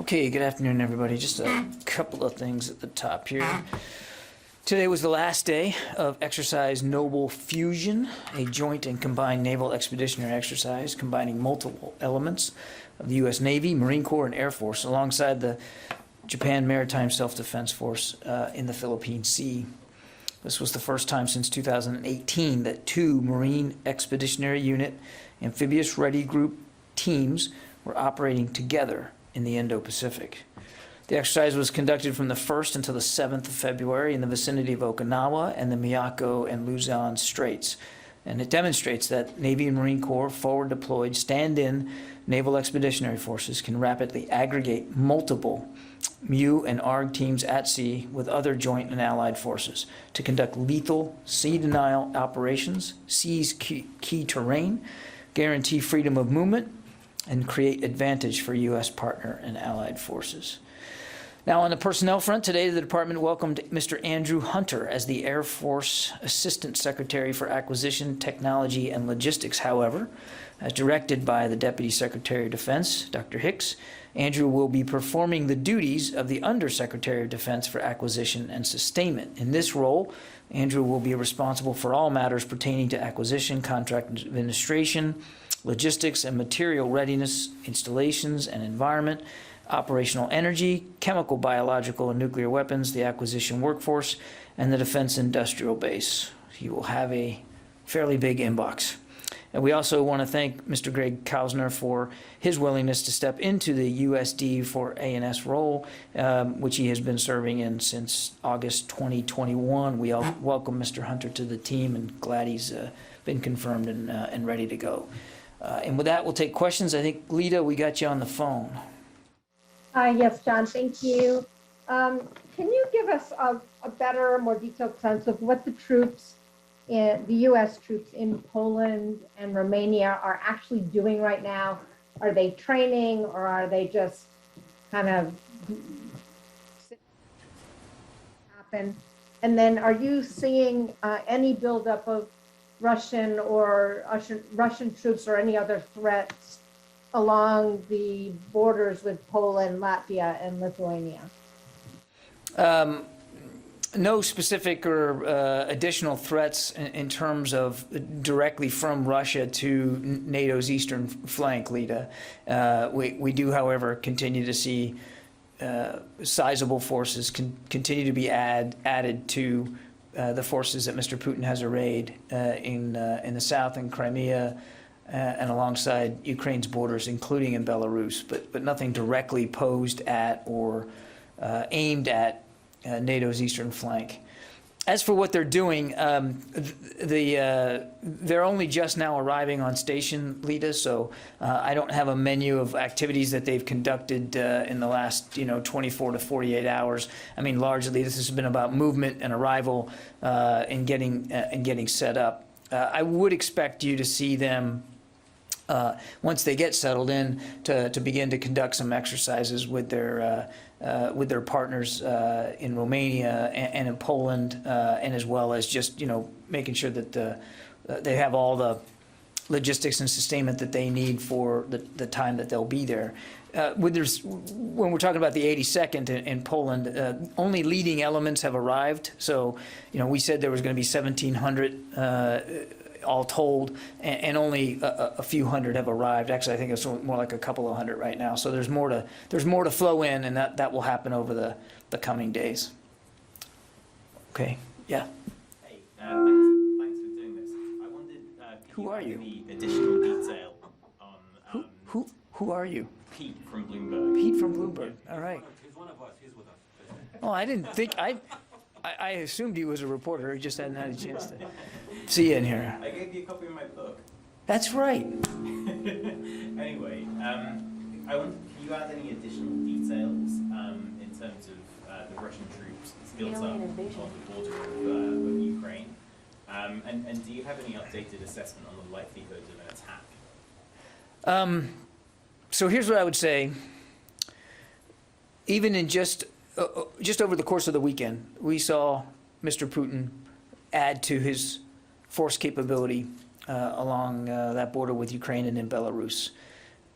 Okay, good afternoon, everybody. Just a couple of things at the top here. Today was the last day of Exercise Noble Fusion, a joint and combined naval expeditionary exercise combining multiple elements of the U.S. Navy, Marine Corps, and Air Force alongside the Japan Maritime Self-Defense Force in the Philippine Sea. This was the first time since 2018 that two Marine Expeditionary Unit Amphibious Ready Group teams were operating together in the Indo-Pacific. The exercise was conducted from the 1st until the 7th of February in the vicinity of Okinawa and the Miyako and Luzon Straits. And it demonstrates that Navy and Marine Corps forward-deployed stand-in naval expeditionary forces can rapidly aggregate multiple MU and ARG teams at sea with other joint and allied forces to conduct lethal sea denial operations, seize key terrain, guarantee freedom of movement, and create advantage for U.S. partner and allied forces. Now, on the personnel front, today the Department welcomed Mr. Andrew Hunter as the Air Force Assistant Secretary for Acquisition, Technology, and Logistics. However, as directed by the Deputy Secretary of Defense, Dr. Hicks, Andrew will be performing the duties of the Undersecretary of Defense for Acquisition and Sustainment. In this role, Andrew will be responsible for all matters pertaining to acquisition, contract administration, logistics and material readiness, installations and environment, operational energy, chemical, biological, and nuclear weapons, the acquisition workforce, and the defense industrial base. He will have a fairly big inbox. And we also want to thank Mr. Greg Kausner for his willingness to step into the USD for A&S role, which he has been serving in since August 2021. We all welcome Mr. Hunter to the team and glad he's been confirmed and ready to go. And with that, we'll take questions. I think, Lita, we got you on the phone. Yes, John, thank you. Can you give us a better, more detailed sense of what the troops, the U.S. troops in Poland and Romania are actually doing right now? Are they training or are they just kind of happen? And then are you seeing any buildup of Russian troops or any other threats along the borders with Poland, Latvia, and Lithuania? No specific or additional threats in terms of directly from Russia to NATO's eastern flank, Lita. We do, however, continue to see sizable forces continue to be added to the forces that Mr. Putin has arrayed in the south, in Crimea, and alongside Ukraine's borders, including in Belarus, but nothing directly posed at or aimed at NATO's eastern flank. As for what they're doing, they're only just now arriving on station, Lita, so I don't have a menu of activities that they've conducted in the last 24 to 48 hours. I mean, largely this has been about movement and arrival and getting set up. I would expect you to see them once they get settled in to begin to conduct some exercises with their partners in Romania and in Poland, and as well as just making sure that they have all the logistics and sustainment that they need for the time that they'll be there. When we're talking about the 82nd in Poland, only leading elements have arrived. So we said there was going to be 1,700 all told, and only a few hundred have arrived. Actually, I think it's more like a couple of hundred right now. So there's more to flow in, and that will happen over the coming days. Okay. Yeah. Hey, thanks for doing this. I wondered, who are you? Any additional detail on who are you? Pete from Bloomberg. Pete from Bloomberg. All right. He's one of us. He's with us. Oh, I didn't think I assumed he was a reporter. He just hadn't had a chance to see you in here. I gave you a copy of my book. That's right. Anyway, I wonder, can you add any additional details in terms of the Russian troops built up on the border of Ukraine? And do you have any updated assessment on the likelihood of an attack? So here's what I would say. Even in just over the course of the weekend, we saw Mr. Putin add to his force capability along that border with Ukraine and in Belarus.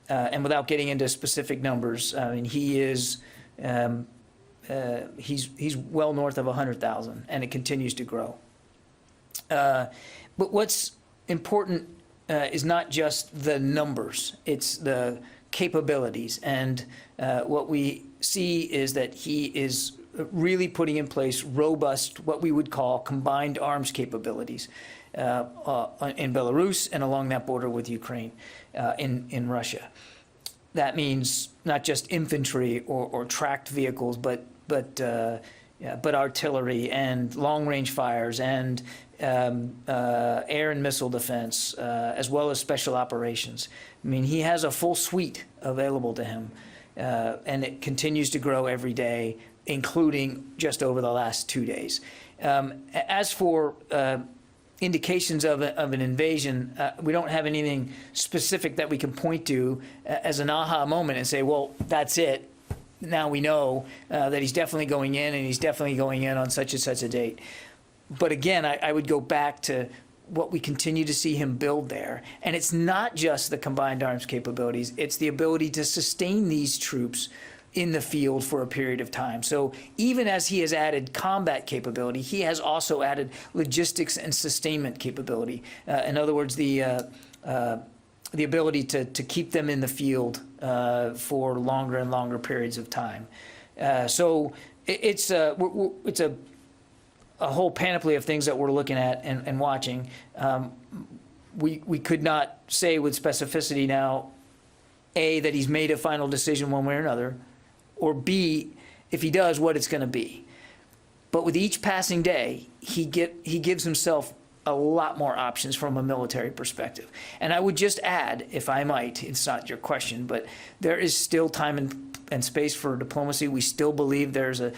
and without getting into specific numbers, I mean, he's well north of 100,000, and it continues to grow. But what's important is not just the numbers, it's the capabilities. And what we see is that he is really putting in place robust, what we would call combined arms capabilities in Belarus and along that border with Ukraine, in Russia. That means not just infantry or tracked vehicles, but artillery and long-range fires and air and missile defense, as well as special operations. I mean, he has a full suite available to him, and it continues to grow every day, including just over the last 2 days. As for indications of an invasion, we don't have anything specific that we can point to as an aha moment and say, well, that's it. Now we know that he's definitely going in, and he's definitely going in on such and such a date. But again, I would go back to what we continue to see him build there. And it's not just the combined arms capabilities, it's the ability to sustain these troops in the field for a period of time. So even as he has added combat capability, he has also added logistics and sustainment capability. In other words, the ability to keep them in the field for longer and longer periods of time. So it's a whole panoply of things that we're looking at and watching. We could not say with specificity now, A, that he's made a final decision one way or another, or B, if he does, what it's going to be. But with each passing day, he gives himself a lot more options from a military perspective. And I would just add, if I might, it's not your question, but there is still time and space for diplomacy. We still believe there's a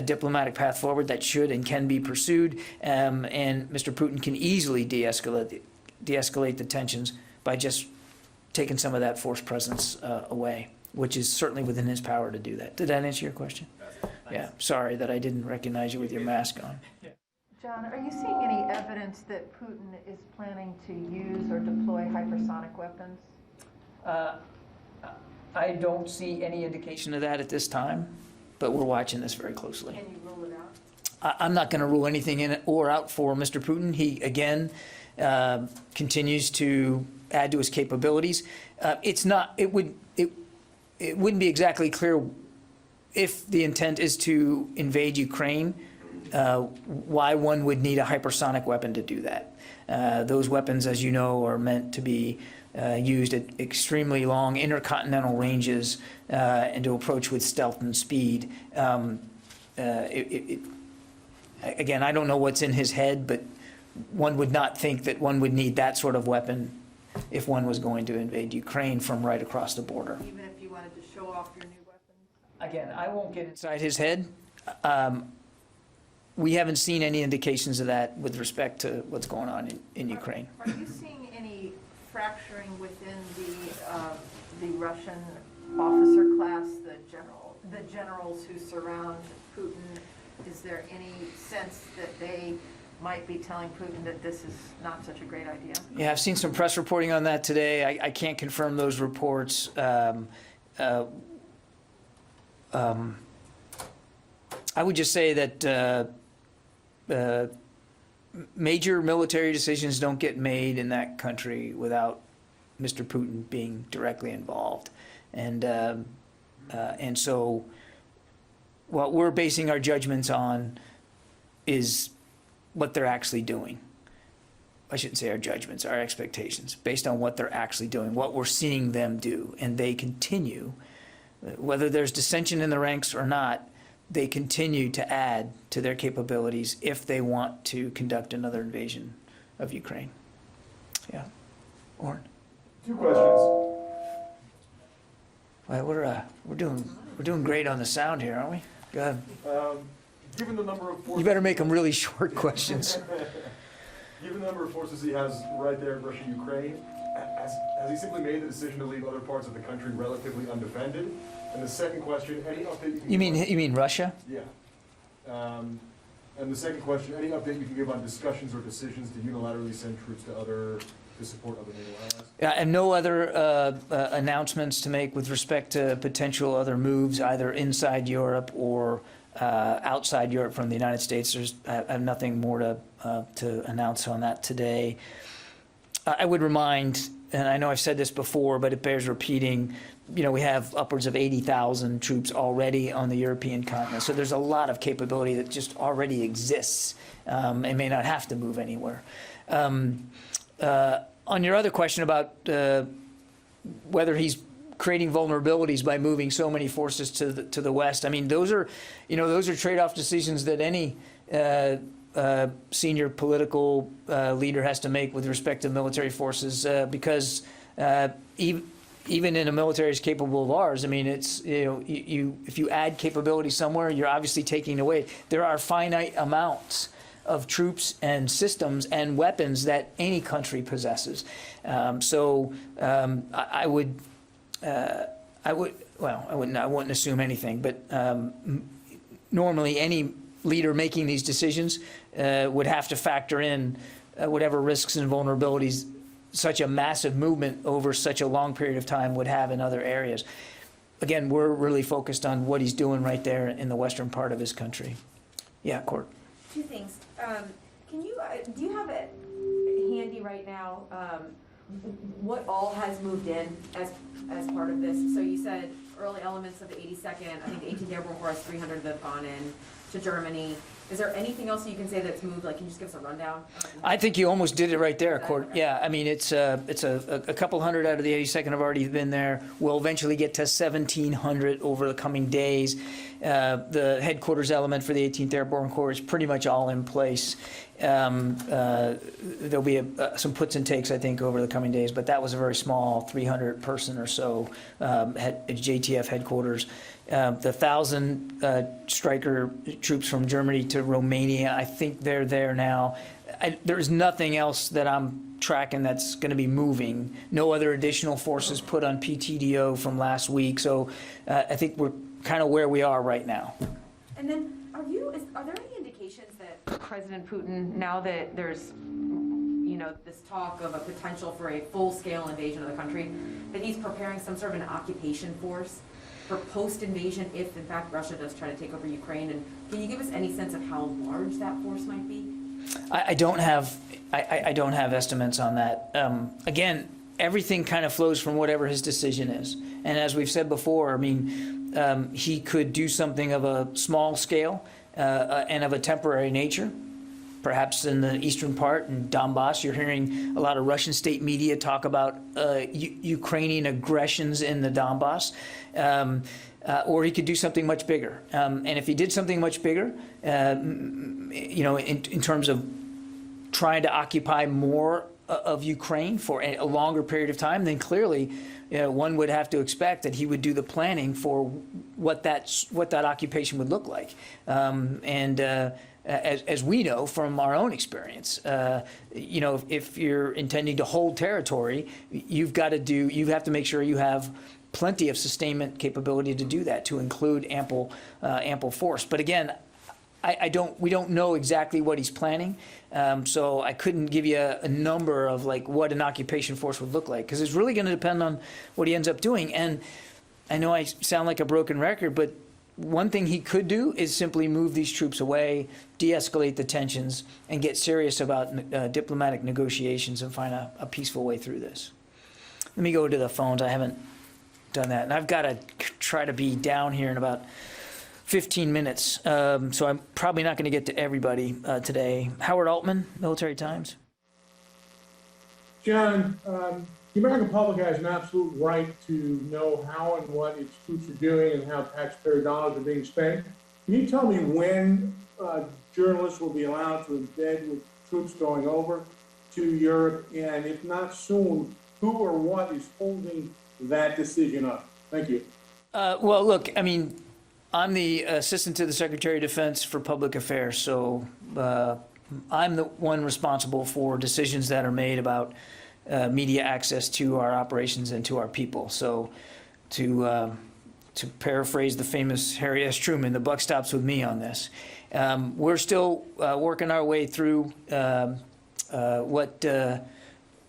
diplomatic path forward that should and can be pursued, and Mr. Putin can easily de-escalate the tensions by just taking some of that force presence away, which is certainly within his power to do that. Did that answer your question? Yeah, sorry that I didn't recognize you with your mask on. John, are you seeing any evidence that Putin is planning to use or deploy hypersonic weapons? I don't see any indication of that at this time, but we're watching this very closely. Can you rule it out? I'm not going to rule anything in or out for Mr. Putin. He, again, continues to add to his capabilities. It wouldn't be exactly clear if the intent is to invade Ukraine, why one would need a hypersonic weapon to do that. Those weapons, as you know, are meant to be used at extremely long intercontinental ranges and to approach with stealth and speed. Again, I don't know what's in his head, but one would not think that one would need that sort of weapon if one was going to invade Ukraine from right across the border. Even if you wanted to show off your new weapons? Again, I won't get inside his head. We haven't seen any indications of that with respect to what's going on in Ukraine. Are you seeing any fracturing within the Russian officer class, the generals who surround Putin? Is there any sense that they might be telling Putin that this is not such a great idea? Yeah, I've seen some press reporting on that today. I can't confirm those reports. I would just say that major military decisions don't get made in that country without Mr. Putin being directly involved. And so what we're basing our judgments on is what they're actually doing. I shouldn't say our judgments, our expectations, based on what they're actually doing, what we're seeing them do. And they continue, whether there's dissension in the ranks or not, they continue to add to their capabilities if they want to conduct another invasion of Ukraine. Yeah. Oren? 2 questions. Well, we're doing great on the sound here, aren't we? Go ahead. Given the number of forces, You better make them really short questions. given the number of forces he has right there in Russia, Ukraine, has he simply made the decision to leave other parts of the country relatively undefended? And the second question, any update you can You mean Russia? Yeah. And the second question, any update you can give on discussions or decisions to unilaterally send troops to other to support other NATO allies? And no other announcements to make with respect to potential other moves, either inside Europe or outside Europe from the United States. I have nothing more to announce on that today. I would remind, and I know I've said this before, but it bears repeating, we have upwards of 80,000 troops already on the European continent. So there's a lot of capability that just already exists and may not have to move anywhere. On your other question about whether he's creating vulnerabilities by moving so many forces to the west, I mean, those are trade-off decisions that any senior political leader has to make with respect to military forces, because even in a military as capable of ours, I mean, it's if you add capability somewhere, you're obviously taking away. There are finite amounts of troops and systems and weapons that any country possesses. I wouldn't assume anything, but normally any leader making these decisions would have to factor in whatever risks and vulnerabilities such a massive movement over such a long period of time would have in other areas. Again, we're really focused on what he's doing right there in the western part of his country. Yeah, Court. Two things. Do you have it handy right now, what all has moved in as part of this? So you said early elements of the 82nd, I think the 18th Airborne Corps has 300 that have gone in to Germany. Is there anything else you can say that's moved? Like, can you just give us a rundown? I think you almost did it right there, Court. Yeah, I mean, it's a couple hundred out of the 82nd have already been there. We'll eventually get to 1,700 over the coming days. The headquarters element for the 18th Airborne Corps is pretty much all in place. There'll be some puts and takes, I think, over the coming days, but that was a very small 300 person or so JTF headquarters. The 1,000 striker troops from Germany to Romania, I think they're there now. There's nothing else that I'm tracking that's going to be moving. No other additional forces put on PTDO from last week. So I think we're kind of where we are right now. And then, are there any indications that President Putin, now that there's this talk of a potential for a full-scale invasion of the country, that he's preparing some sort of an occupation force for post-invasion if, in fact, Russia does try to take over Ukraine? And can you give us any sense of how large that force might be? I don't have estimates on that. Again, everything kind of flows from whatever his decision is. And as we've said before, I mean, he could do something of a small scale and of a temporary nature. Perhaps in the eastern part, in Donbass, you're hearing a lot of Russian state media talk about Ukrainian aggressions in the Donbass. Or he could do something much bigger. And if he did something much bigger, in terms of trying to occupy more of Ukraine for a longer period of time, then clearly one would have to expect that he would do the planning for what that occupation would look like. As we know from our own experience, if you're intending to hold territory, you have to make sure you have plenty of sustainment capability to do that, to include ample force. But again, we don't know exactly what he's planning, so I couldn't give you a number of like what an occupation force would look like, because it's really going to depend on what he ends up doing. And I know I sound like a broken record, but one thing he could do is simply move these troops away, de-escalate the tensions, and get serious about diplomatic negotiations and find a peaceful way through this. Let me go to the phones. I haven't done that, and I've got to try to be down here in about 15 minutes, so I'm probably not going to get to everybody today. Howard Altman, Military Times. John, the American public has an absolute right to know how and what its troops are doing and how taxpayer dollars are being spent. Can you tell me when journalists will be allowed to embed with troops going over to Europe, and if not soon, who or what is holding that decision up? Thank you. Well, look, I mean, I'm the Assistant to the Secretary of Defense for Public Affairs, so I'm the one responsible for decisions that are made about media access to our operations and to our people. So to paraphrase the famous Harry S. Truman, the buck stops with me on this. We're still working our way through what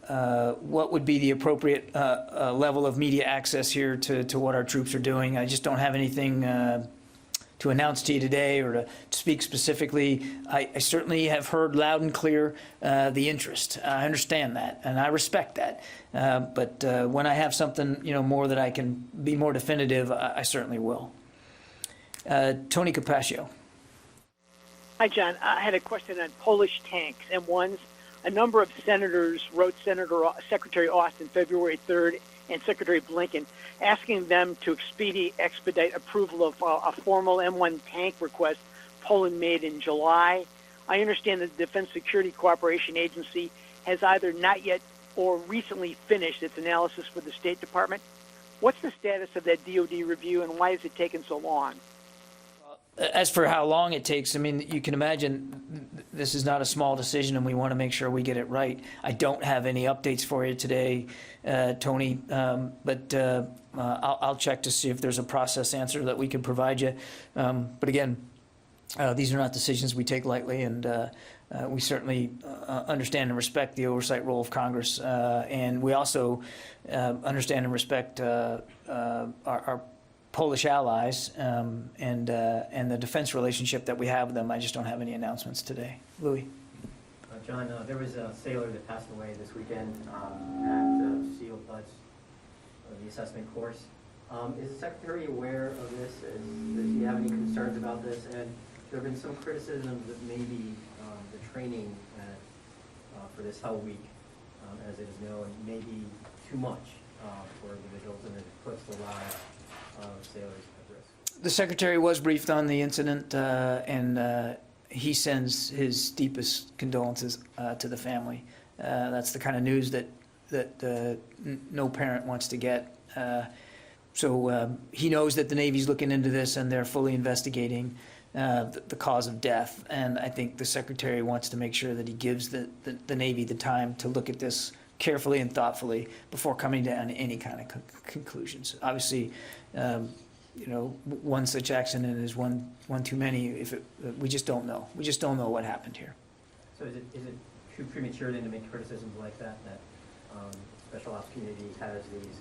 what would be the appropriate level of media access here to what our troops are doing. I just don't have anything to announce to you today or to speak specifically. I certainly have heard loud and clear the interest. I understand that, and I respect that. But when I have something, more that I can be more definitive, I certainly will. Tony Capaccio. Hi, John. I had a question on Polish tanks M1s. A number of senators wrote Secretary Austin February 3rd and Secretary Blinken asking them to expedite approval of a formal M1 tank request Poland made in July. I understand that the Defense Security Cooperation Agency has either not yet or recently finished its analysis with the State Department. What's the status of that DoD review, and why has it taken so long? As for how long it takes, I mean, you can imagine this is not a small decision, and we want to make sure we get it right. I don't have any updates for you today, Tony, but I'll check to see if there's a process answer that we can provide you. But again, these are not decisions we take lightly, and we certainly understand and respect the oversight role of Congress, and we also understand and respect our Polish allies and the defense relationship that we have with them. I just don't have any announcements today. Louis. John, there was a sailor that passed away this weekend at SEAL Buds, the assessment course. Is the Secretary aware of this? Does he have any concerns about this? And there have been some criticisms that maybe the training for this Hell Week, as it is known, may be too much for individuals, and it puts the lives of sailors at risk. The Secretary was briefed on the incident, and he sends his deepest condolences to the family. That's the kind of news that no parent wants to get. So he knows that the Navy's looking into this, and they're fully investigating the cause of death. And I think the Secretary wants to make sure that he gives the Navy the time to look at this carefully and thoughtfully before coming down to any kind of conclusions. Obviously, one such accident is one too many. We just don't know. We just don't know what happened here. So is it too premature then to make criticisms like that special ops community has these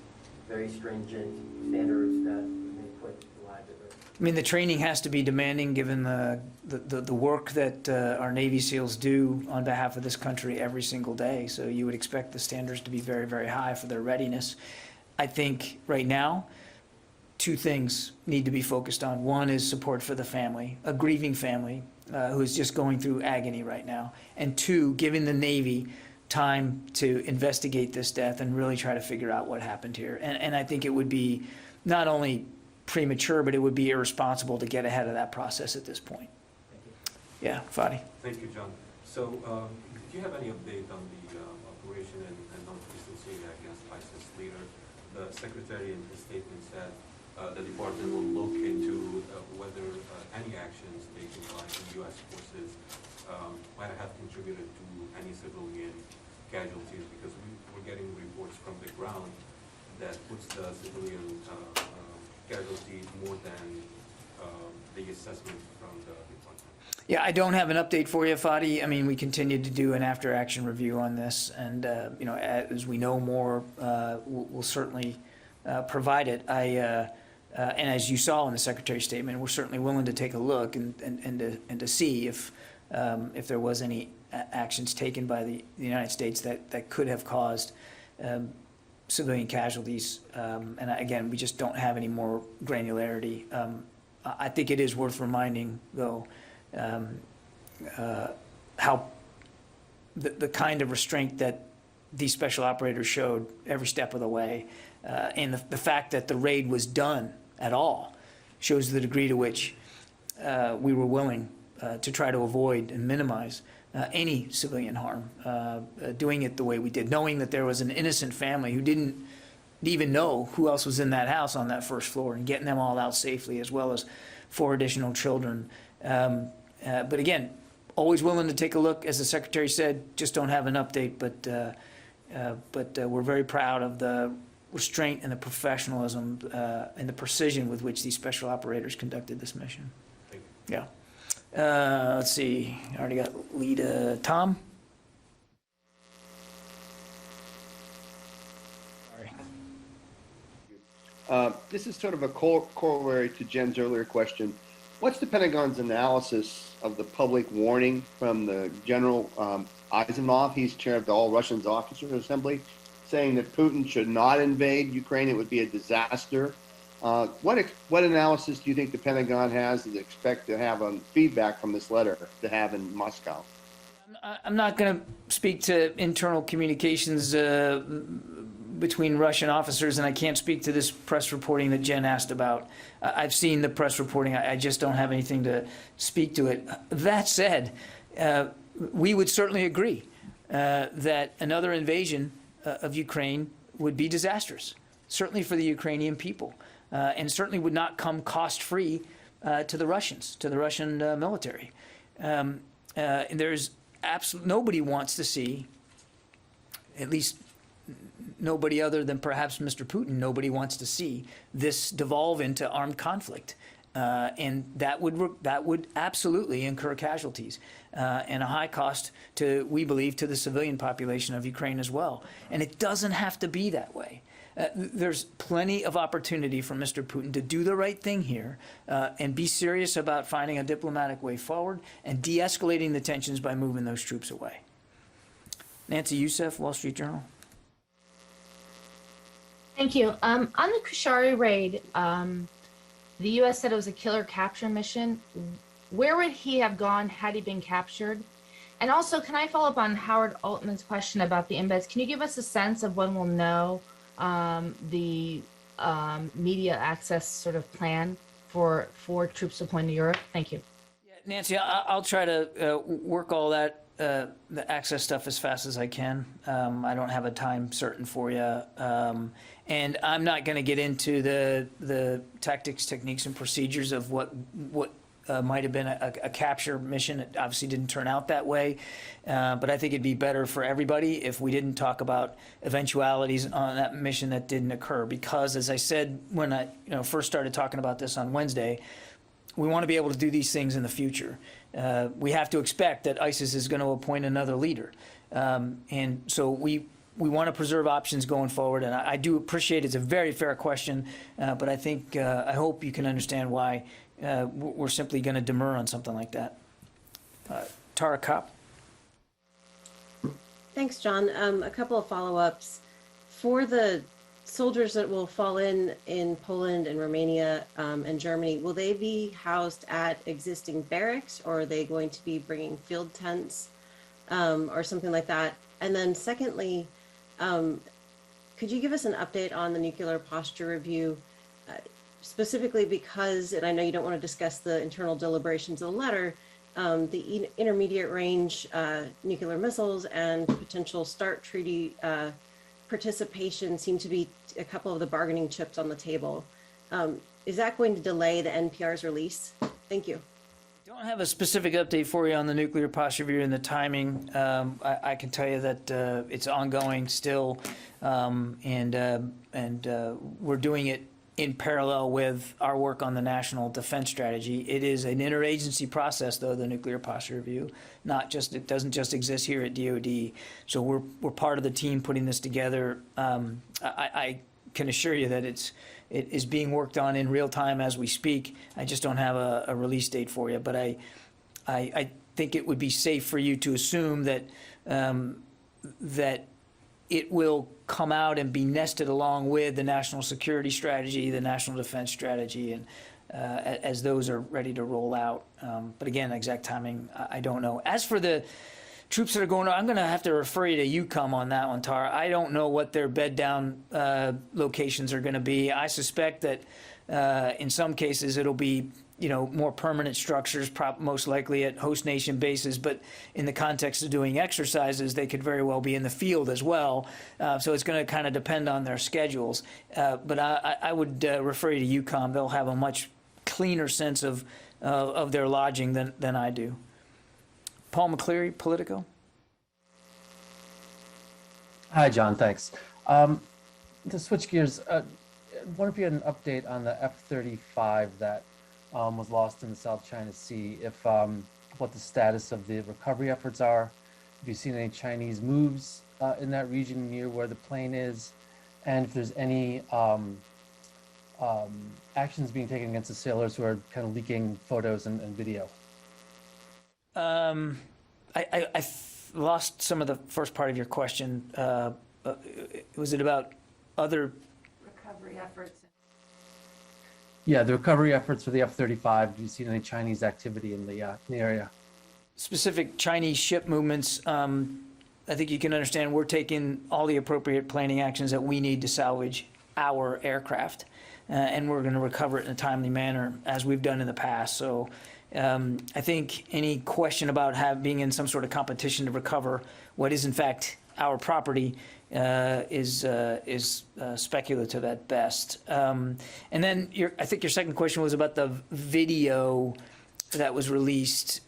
very stringent standards that may put the lives at risk? I mean, the training has to be demanding given the work that our Navy SEALs do on behalf of this country every single day. So you would expect the standards to be very, very high for their readiness. I think right now, two things need to be focused on. One is support for the family, a grieving family who is just going through agony right now. And two, giving the Navy time to investigate this death and really try to figure out what happened here. And I think it would be not only premature, but it would be irresponsible to get ahead of that process at this point. Thank you. Yeah, Fadi. Thank you, John. So, do you have any update on the operation and non-peace in Syria against ISIS leader? The Secretary in his statement said the department will look into whether any actions taken by the U.S. forces might have contributed to any civilian casualties, because we're getting reports from the ground that puts the civilian casualty more than the assessment from the department. Yeah, I don't have an update for you, Fadi. I mean, we continue to do an after-action review on this, and as we know more, we'll certainly provide it. And as you saw in the Secretary's statement, we're certainly willing to take a look and to see if there was any actions taken by the United States that could have caused civilian casualties. And again, we just don't have any more granularity. I think it is worth reminding, though, how the kind of restraint that these special operators showed every step of the way, and the fact that the raid was done at all shows the degree to which we were willing to try to avoid and minimize any civilian harm, doing it the way we did, knowing that there was an innocent family who didn't even know who else was in that house on that first floor, and getting them all out safely, as well as 4 additional children. But again, always willing to take a look. As the Secretary said, just don't have an update, but we're very proud of the restraint and the professionalism and the precision with which these special operators conducted this mission. Thank you. Yeah. Let's see, I already got Lita. Tom? This is sort of a corollary to Jen's earlier question. What's the Pentagon's analysis of the public warning from the General Eisenhower? He's chair of the All Russians Officers Assembly, saying that Putin should not invade Ukraine. It would be a disaster. What analysis do you think the Pentagon has that they expect to have on feedback from this letter to have in Moscow? I'm not going to speak to internal communications between Russian officers, and I can't speak to this press reporting that Jen asked about. I've seen the press reporting. I just don't have anything to speak to it. That said, we would certainly agree that another invasion of Ukraine would be disastrous, certainly for the Ukrainian people, and certainly would not come cost-free to the Russians, to the Russian military. And there's absolutely nobody wants to see, at least nobody other than perhaps Mr. Putin, nobody wants to see this devolve into armed conflict. And that would absolutely incur casualties and a high cost to, we believe, to the civilian population of Ukraine as well. And it doesn't have to be that way. There's plenty of opportunity for Mr. Putin to do the right thing here and be serious about finding a diplomatic way forward and de-escalating the tensions by moving those troops away. Nancy Youssef, Wall Street Journal. Thank you. On the Kushari raid, the U.S. said it was a killer capture mission. Where would he have gone had he been captured? And also, can I follow up on Howard Altman's question about the embeds? Can you give us a sense of when we'll know the media access sort of plan for troops deploying to Europe? Thank you. Yeah, Nancy, I'll try to work all that the access stuff as fast as I can. I don't have a time certain for you. And I'm not going to get into the tactics, techniques, and procedures of what might have been a capture mission. It obviously didn't turn out that way. But I think it'd be better for everybody if we didn't talk about eventualities on that mission that didn't occur. Because, as I said when I first started talking about this on Wednesday, we want to be able to do these things in the future. We have to expect that ISIS is going to appoint another leader. And so we want to preserve options going forward. And I do appreciate it's a very fair question, but I think, I hope you can understand why we're simply going to demur on something like that. Tara Kopp. Thanks, John. A couple of follow-ups. For the soldiers that will fall in Poland and Romania and Germany, will they be housed at existing barracks, or are they going to be bringing field tents or something like that? And then secondly, could you give us an update on the nuclear posture review, specifically because, and I know you don't want to discuss the internal deliberations of the letter, the intermediate range nuclear missiles and potential START treaty participation seem to be a couple of the bargaining chips on the table. Is that going to delay the NPR's release? Thank you. Don't have a specific update for you on the nuclear posture review and the timing. I can tell you that it's ongoing still, and we're doing it in parallel with our work on the National Defense Strategy. It is an interagency process, though, the nuclear posture review. It doesn't just exist here at DoD. So we're part of the team putting this together. I can assure you that it is being worked on in real time as we speak. I just don't have a release date for you, but I think it would be safe for you to assume that that it will come out and be nested along with the national security strategy, the national defense strategy, and as those are ready to roll out. But again, exact timing, I don't know. As for the troops that are going on, I'm going to have to refer you to UCOM on that one, Tara. I don't know what their bed down locations are going to be. I suspect that in some cases it'll be more permanent structures, most likely at host nation bases, but in the context of doing exercises, they could very well be in the field as well. So it's going to kind of depend on their schedules. But I would refer you to UCOM. They'll have a much cleaner sense of their lodging than I do. Paul McCleary, Politico. Hi, John. Thanks. To switch gears, I wonder if you had an update on the F-35 that was lost in the South China Sea, if what the status of the recovery efforts are, if you've seen any Chinese moves in that region near where the plane is, and if there's any actions being taken against the sailors who are kind of leaking photos and video? I lost some of the first part of your question. Was it about other? Recovery efforts. Yeah, the recovery efforts for the F-35. Have you seen any Chinese activity in the area? Specific Chinese ship movements, I think you can understand we're taking all the appropriate planning actions that we need to salvage our aircraft, and we're going to recover it in a timely manner, as we've done in the past. So I think any question about being in some sort of competition to recover what is in fact our property is speculative at best. And then I think your second question was about the video that was released.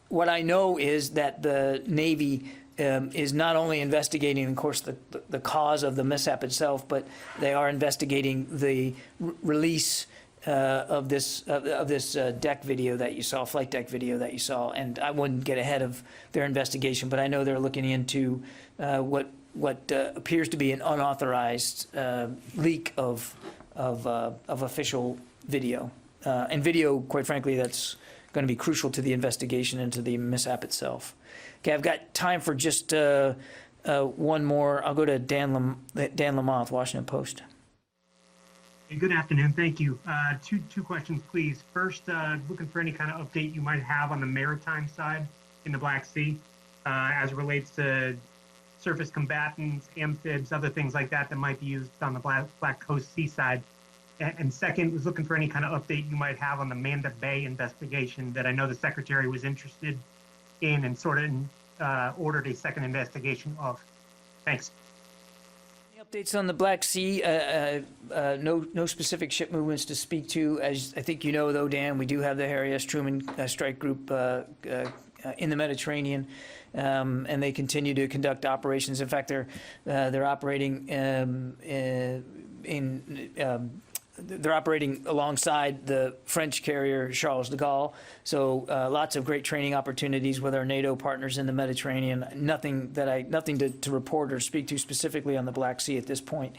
What I know is that the Navy is not only investigating, of course, the cause of the mishap itself, but they are investigating the release of this deck video that you saw, flight deck video that you saw. And I wouldn't get ahead of their investigation, but I know they're looking into what appears to be an unauthorized leak of official video, and video, quite frankly, that's going to be crucial to the investigation into the mishap itself. Okay, I've got time for just one more. I'll go to Dan Lamothe, Washington Post. Good afternoon. Thank you. Two questions, please. First, looking for any kind of update you might have on the maritime side in the Black Sea as it relates to surface combatants, amphibs, other things like that that might be used on the Black Coast seaside. And second, was looking for any kind of update you might have on the Manda Bay investigation that I know the Secretary was interested in and sort of ordered a second investigation of. Thanks. Any updates on the Black Sea? No specific ship movements to speak to. As I think you know, though, Dan, we do have the Harry S. Truman Strike Group in the Mediterranean, and they continue to conduct operations. In fact, they're operating they're operating alongside the French carrier Charles de Gaulle. So lots of great training opportunities with our NATO partners in the Mediterranean. Nothing to report or speak to specifically on the Black Sea at this point.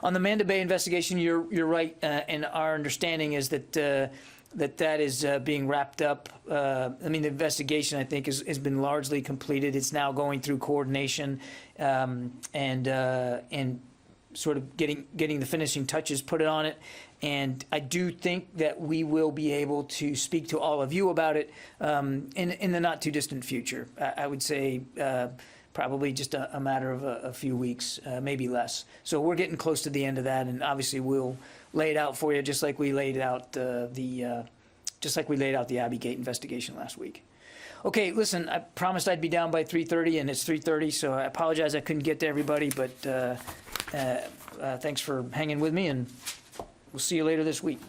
On the Manda Bay investigation, you're right, and our understanding is that that is being wrapped up. I mean, the investigation, I think, has been largely completed. It's now going through coordination and sort of getting the finishing touches put on it. And I do think that we will be able to speak to all of you about it in the not too distant future. I would say probably just a matter of a few weeks, maybe less. So we're getting close to the end of that, and obviously we'll lay it out for you just like we laid out the Abbey Gate investigation last week. Okay, listen, I promised I'd be down by 3:30, and it's 3:30, so I apologize I couldn't get to everybody, but thanks for hanging with me, and we'll see you later this week.